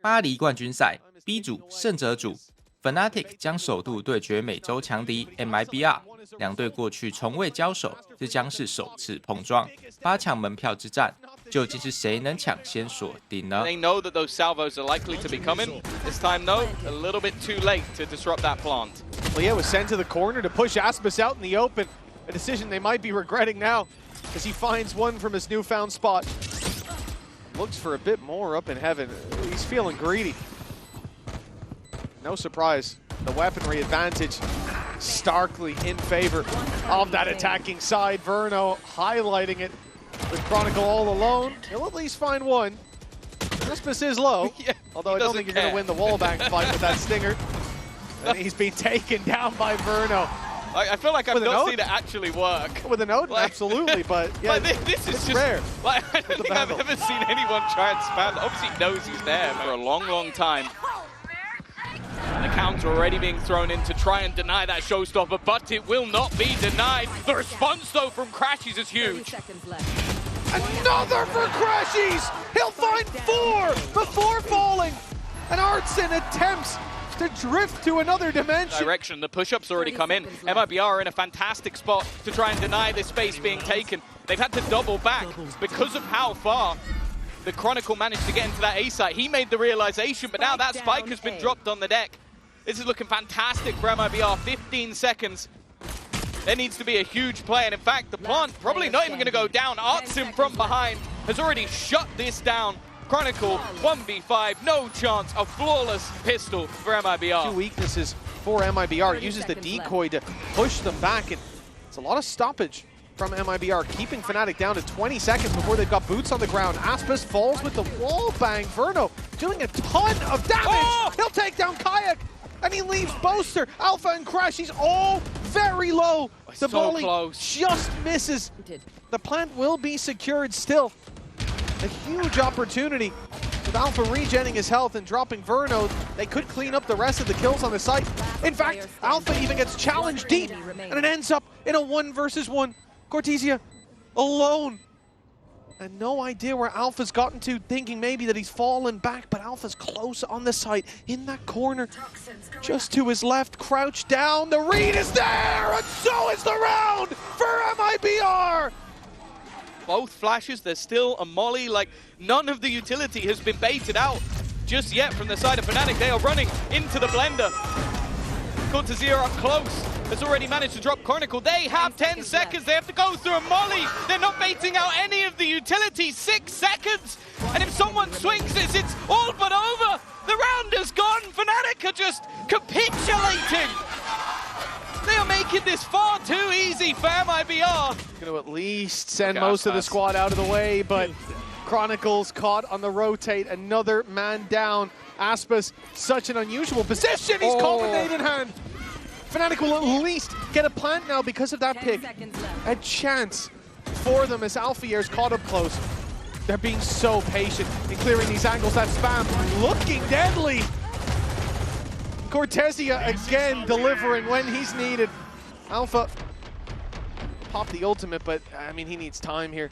巴黎冠军赛 B 组胜者组 ，Fnatic 将首度对决美洲强敌 MIBR， 两队过去从未交手，这将是首次碰撞。8强门票之战，究竟是谁能抢先锁定呢 They know that those salvos are likely to be coming. This time, though, a little bit too late to disrupt that plant. Leah was sent to the corner to push Aspas out in the open. A decision they might be regretting now as he finds one from his newfound spot. Looks for a bit more up in heaven. He's feeling greedy. No surprise, the weaponry advantage starkly in favor of that attacking side. Verno highlighting it with Chronicle all alone. He'll at least find one. Aspas is low, Yeah, although I don't think you're going to win the wallbang fight with that stinger. And he's been taken down by Verno. I feel like I've not seen it actually work. With a note, Like, absolutely, but yeah, but this is just rare. Like, I don't think I've ever seen anyone try and spam. Obviously, he knows he's there for a long, long time. And the counter already being thrown in to try and deny that showstopper, but it will not be denied. The response, though, from Crashies is huge. Another for Crashies! He'll find 4 before falling. And Artson attempts to drift to another dimension. Direction. The push-ups already come in. MIBR are in a fantastic spot to try and deny this space being taken. They've had to double back because of how far the Chronicle managed to get into that A site. He made the realization, but now that spike has been dropped on the deck. This is looking fantastic for MIBR. 15 seconds. There needs to be a huge play, and in fact, the plant probably not even going to go down. Artsim from behind has already shut this down. Chronicle 1v5, no chance, a flawless pistol for MIBR. 2 weaknesses for MIBR. Uses the decoy to push them back, and it's a lot of stoppage from MIBR, keeping Fnatic down to 20 seconds before they've got boots on the ground. Aspas falls with the wall bang. Verno doing a ton of damage. Oh! He'll take down Kayak, and he leaves Boaster, Alpha, and Crashies all very low. The volley just misses. The plant will be secured still. A huge opportunity with Alpha regenning his health and dropping Verno. They could clean up the rest of the kills on the site. In fact, Alpha even gets challenged deep, and it ends up in a 1 versus 1. Cortesia alone. And no idea where Alpha's gotten to, thinking maybe that he's fallen back, but Alpha's close on the site, in that corner, just to his left, crouched down. The read is there, and so is the round for MIBR. Both flashes, there's still a molly, like none of the utility has been baited out just yet from the side of Fnatic. They are running into the blender. Cortesia up close, has already managed to drop Chronicle. They have 10 seconds, they have to go through a molly. They're not baiting out any of the utility, 6 seconds. And if someone swings this, it's all but over. The round is gone, Fnatic are just capitulating. They are making this far too easy for MIBR. Going to at least send most of the squad out of the way, but Chronicles caught on the rotate. Another man down. Aspas, such an unusual position. He's culminated in hand. Fnatic will at least get a plant now because of that pick. A chance for them as Alfier is caught up close. They're being so patient in clearing these angles. That spam looking deadly. Cortesia again delivering when he's needed. Alpha popped the ultimate, but I mean, he needs time here.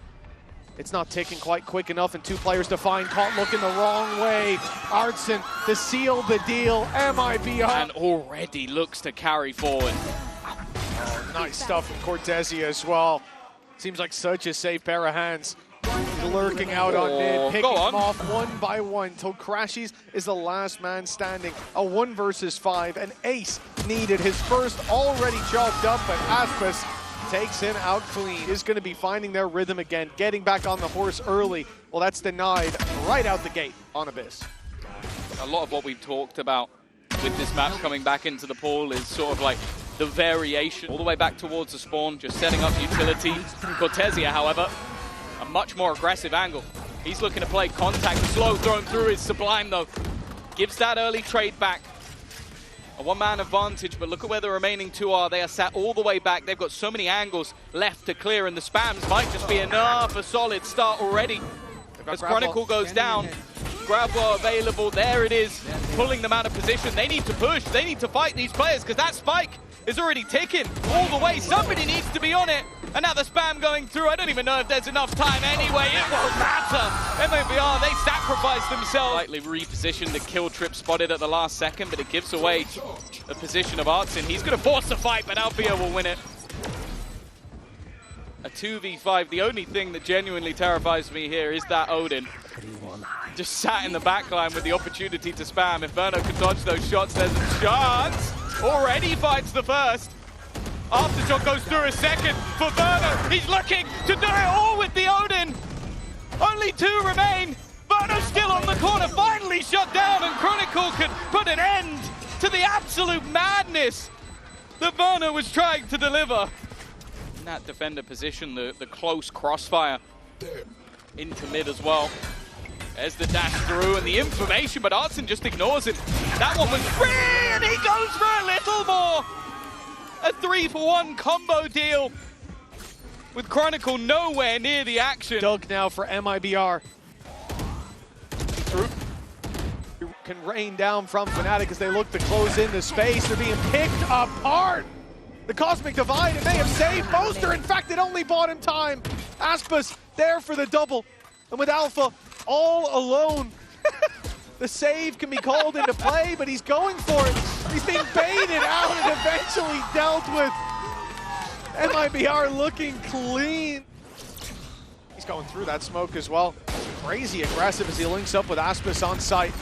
It's not ticking quite quick enough, and 2 players to find. Caught looking the wrong way. Artson to seal the deal. MIBR. And already looks to carry forward. Oh, nice stuff from Cortesia as well. Seems like such a safe pair of hands. Lurking out on mid, picking them off 1 by 1 till Crashies is the last man standing. A 1 versus 5, an ace needed. His first already chalked up, but Aspas takes him out clean. Is going to be finding their rhythm again, getting back on the horse early. Well, that's denied right out the gate on Abyss. A lot of what we've talked about with this map coming back into the pool is sort of like the variation all the way back towards the spawn, just setting up utility. Cortesia, however, a much more aggressive angle. He's looking to play contact. The slow thrown through is sublime, though. Gives that early trade back. A 1-man advantage, but look at where the remaining 2 are. They are sat all the way back. They've got so many angles left to clear, and the spams might just be enough. A solid start already. As Chronicle goes down, grab wall available. There it is, pulling them out of position. They need to push. They need to fight these players, because that spike is already ticking all the way. Somebody needs to be on it. And now the spam going through. I don't even know if there's enough time anyway. It won't matter. MIBR, they sacrifice sacrificed themselves. Slightly repositioned, the kill trip spotted at the last second, but it gives away the position of Artsin. He's going to force the fight, but Alfia will win it. A 2v5. The only thing that genuinely terrifies me here is that Odin just sat in the backline with the opportunity to spam. If Verno can dodge those shots, there's a chance. Already finds the first. Aftershock goes through a second for Verno. He's looking to do it all with the Odin. Only 2 remain. Verno still on the corner, finally shut down, and Chronicle could put an end to the absolute madness that Verno was trying to deliver. In that defender position, the close crossfire into mid as well. There's the dash through and the information, but Artsin just ignores it. That one was free, and he goes for a little more. A 3-for-1 combo deal with Chronicle nowhere near the action. Doug now for MIBR. Through. Can rain down from Fnatic as they look to close in the space. They're being picked apart. The Cosmic Divide, it may have saved Boaster. In fact, it only bought him time. Aspas there for the double. And with Alpha all alone, the save can be called into play, but he's going for it. He's being baited out and eventually dealt with. MIBR looking clean. He's going through that smoke as well. Crazy aggressive as he links up with Aspas on site.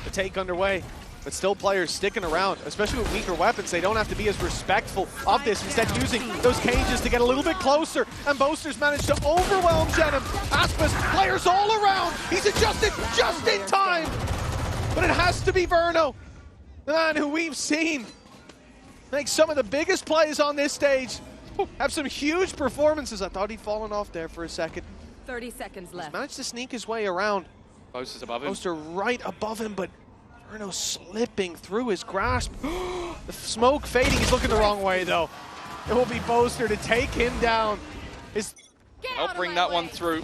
The take underway, but still players sticking around, especially with weaker weapons. They don't have to be as respectful of this, instead using those cages to get a little bit closer, and Boaster's managed to overwhelm Jenim. Aspas, players all around. He's adjusted just in time, but it has to be Verno, the man who we've seen make some of the biggest plays on this stage, have some huge performances. I thought he'd fallen off there for a second. 30 seconds left. He's managed to sneak his way around. Boaster's above him. Boaster right above him, but Verno slipping through his grasp. The smoke fading. He's looking the wrong way, though. It will be Boaster to take him down. Help bring that one through.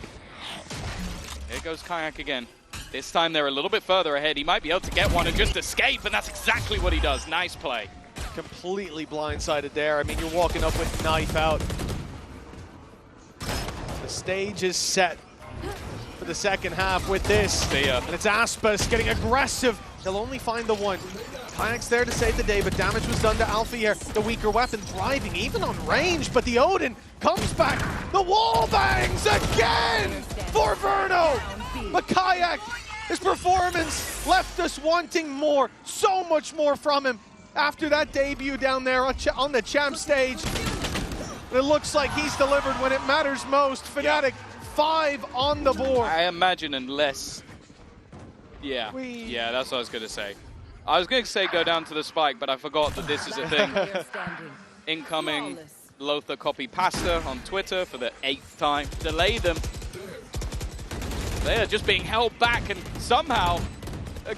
Here goes Kayak again. This time they're a little bit further ahead. He might be able to get one and just escape, and that's exactly what he does. Nice play. Completely blindsided there. I mean, you're walking up with knife out. The stage is set for the second half with this. And it's Aspas getting aggressive. They'll only find the one. Kayak's there to save the day, but damage was done to Alpha here. The weaker weapon thriving, even on range, but the Odin comes back. The wall bangs again for Verno. But Kayak, his performance left us wanting more, so much more from him after that debut down there on the champ stage. And it looks like he's delivered when it matters most. Fnatic 5 on the board. I imagine unless... Yeah, that's what I was going to say. I was going to say go down to the spike, but I forgot that this is a thing. Incoming Lothar copy pasta on Twitter for the 8th time. Delay them. They are just being held back, and somehow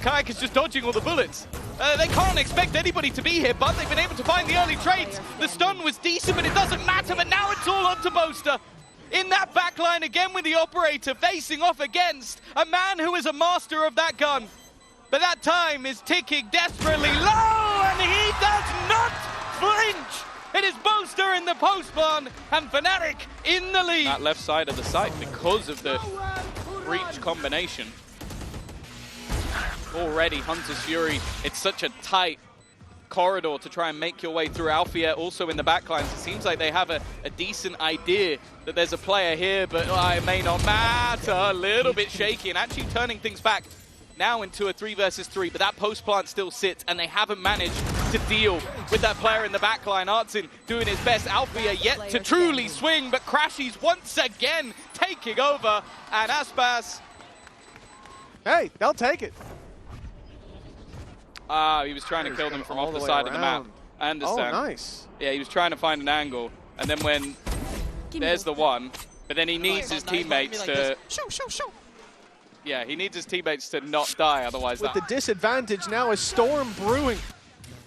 Kayak is just dodging all the bullets. They can't expect anybody to be here, but they've been able to find the early trades. The stun was decent, but it doesn't matter, but now it's all onto Boaster. In that backline again with the operator, facing off against a man who is a master of that gun. But that time is ticking desperately low, and he does not flinch. It is Boaster in the post-spawn, and Fnatic in the lead. That left side of the site because of the breach combination. Already Hunter's Fury, it's such a tight corridor to try and make your way through. Alfia also in the backlines. It seems like they have a decent idea that there's a player here, but it may not matter. A little bit shaky and actually turning things back now into a 3 versus 3, but that post plant still sits and they haven't managed to deal with that player in the backline. Artsin doing his best. Alfia yet to truly swing, but Crashies once again taking over, and Aspas. Hey, they'll take it. He was trying to kill them from off the side of the map. I understand. Oh, nice. Yeah, he was trying to find an angle, and then when there's the one, but then he needs his teammates to... Shoot. Yeah, he needs his teammates to not die, otherwise With the disadvantage now, a storm brewing.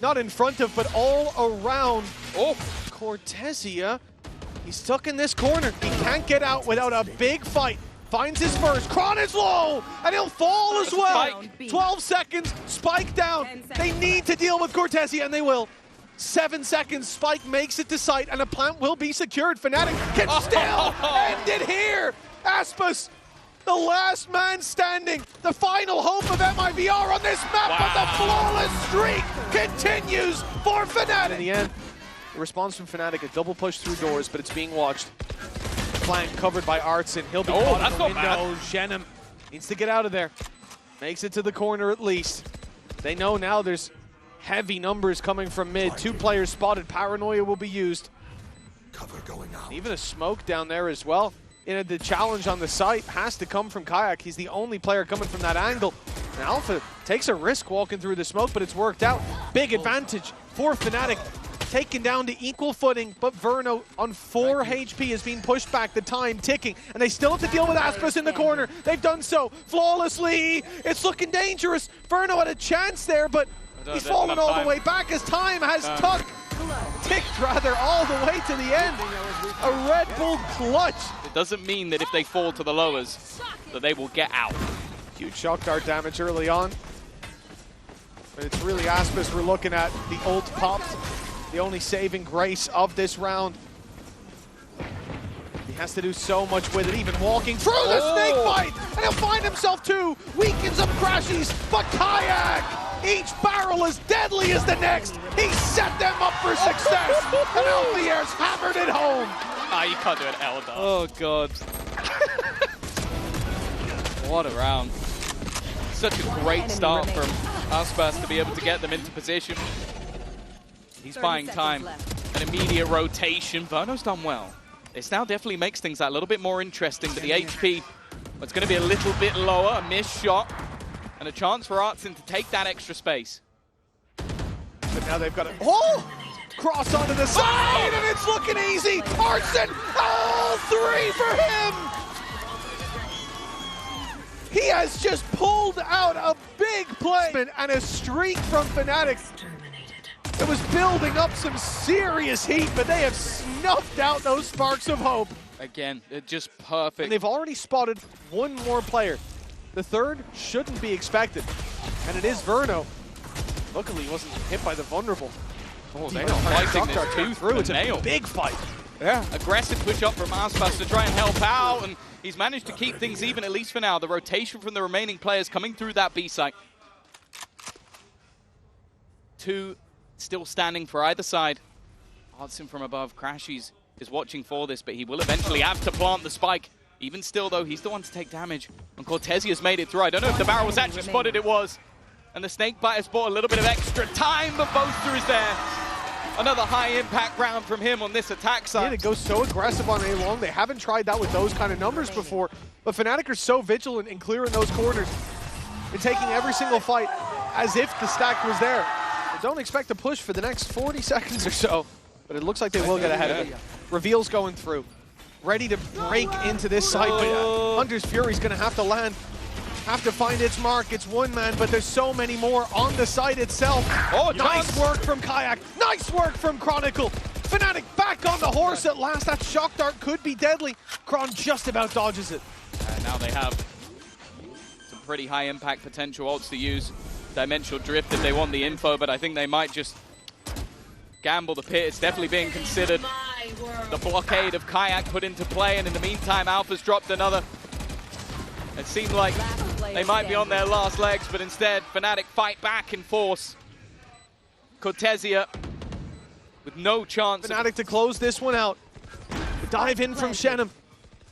Not in front of, but all around. Oh, Cortesia. He's stuck in this corner. He can't get out without a big fight. Finds his first. Kron is low, and he'll fall as well. 12 seconds, Spike down. They need to deal with Cortesia, and they will. 7 seconds, Spike makes it to site, and a plant will be secured. Fnatic can still end it here. Aspas the last man standing, the final hope of MIBR on this map, but the flawless streak continues for Fnatic. In the end, the response from Fnatic, a double push through doors, but it's being watched. Flank covered by Artson. He'll be caught in the window. Shenum needs to get out of there. Makes it to the corner at least. They know now there's heavy numbers coming from mid. 2 players spotted. Paranoia will be used. Cover going out. Even a smoke down there as well. The challenge on the site has to come from Kayak. He's the only player coming from that angle. And Alpha takes a risk walking through the smoke, but it's worked out. Big advantage for Fnatic. Taken down to equal footing, but Verno on 4 HP is being pushed back, the time ticking, and they still have to deal with Aspas in the corner. They've done so flawlessly. It's looking dangerous. Verno had a chance there, but he's fallen all the way back as time has ticked rather all the way to the end. A Red Bull clutch. It doesn't mean that if they fall to the lowers, that they will get out. Huge shock dart damage early on. But it's really Aspas we're looking at. The ult popped. The only saving grace of this round. He has to do so much with it, even walking through the snake fight, and he'll find himself 2. Weakens up Crashies, but Kayak, each barrel as deadly as the next. He set them up for success, and Alfier's hammered it home. Ah, you can't do an L, though. Oh, God. What a round. Such a great start from Aspas to be able to get them into position. He's buying time, an immediate rotation. Verno's done well. This now definitely makes things that little bit more interesting, but the HP, it's going to be a little bit lower, a missed shot, and a chance for Artson to take that extra space. But now they've got a cross onto the side, and it's looking easy. Artson, all 3 for him. He has just pulled out a big play and a streak from Fnatic. It was building up some serious heat, but they have snuffed out those sparks of hope. Again, they're just perfect. And they've already spotted 1 more player. The 3rd shouldn't be expected, and it is Verno. Luckily, he wasn't hit by the vulnerable. Oh, they are fighting this tooth through. It's a big fight. Yeah, aggressive push up from Aspas to try and help out, and he's managed to keep things even, at least for now. The rotation from the remaining players coming through that B site. 2 still standing for either side. Artson from above. Crashies is watching for this, but he will eventually have to plant the spike. Even still, though, he's the one to take damage. And Cortezi has made it through. I don't know if the barrel was actually spotted. It was. And the snake bite has bought a little bit of extra time, but Boaster is there. Another high-impact round from him on this attack side. Yeah, to go so aggressive on A long. They haven't tried that with those kind of numbers before. But Fnatic are so vigilant in clearing those corners and taking every single fight as if the stack was there. Don't expect a push for the next 40 seconds or so, but it looks like they will get ahead of it. Reveal's going through, ready to break into this side, but Hunter's Fury's gonna have to land, have to find its mark. It's 1 man, but there's so many more on the site itself. Oh, nice work from Kayak, nice work from Chronicle. Fnatic back on the horse at last. That shock dart could be deadly. Kron just about dodges it. And now they have some pretty high impact potential ults to use. Dimensional drift if they want the info, but I think they might just gamble the pit. It's definitely being considered. The blockade of Kayak put into play, and in the meantime, Alpha's dropped another. It seemed like they might be on their last legs, but instead, Fnatic fight back in force. Cortezia with no chance. Fnatic to close this one out. Dive in from Shenum.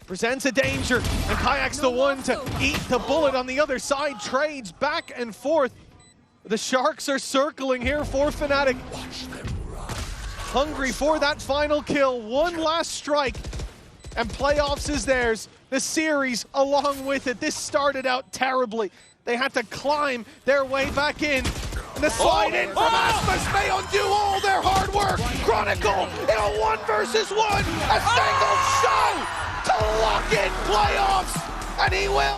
Presents a danger, and Kayak's the one to eat the bullet on the other side. Trades back and forth. The Sharks are circling here for Fnatic. Hungry for that final kill. 1 last strike, and playoffs is theirs. The series along with it. This started out terribly. They had to climb their way back in. And the slide in from Aspas may undo all their hard work. Chronicle in a 1 versus 1. A single shot to lock in playoffs, and he will.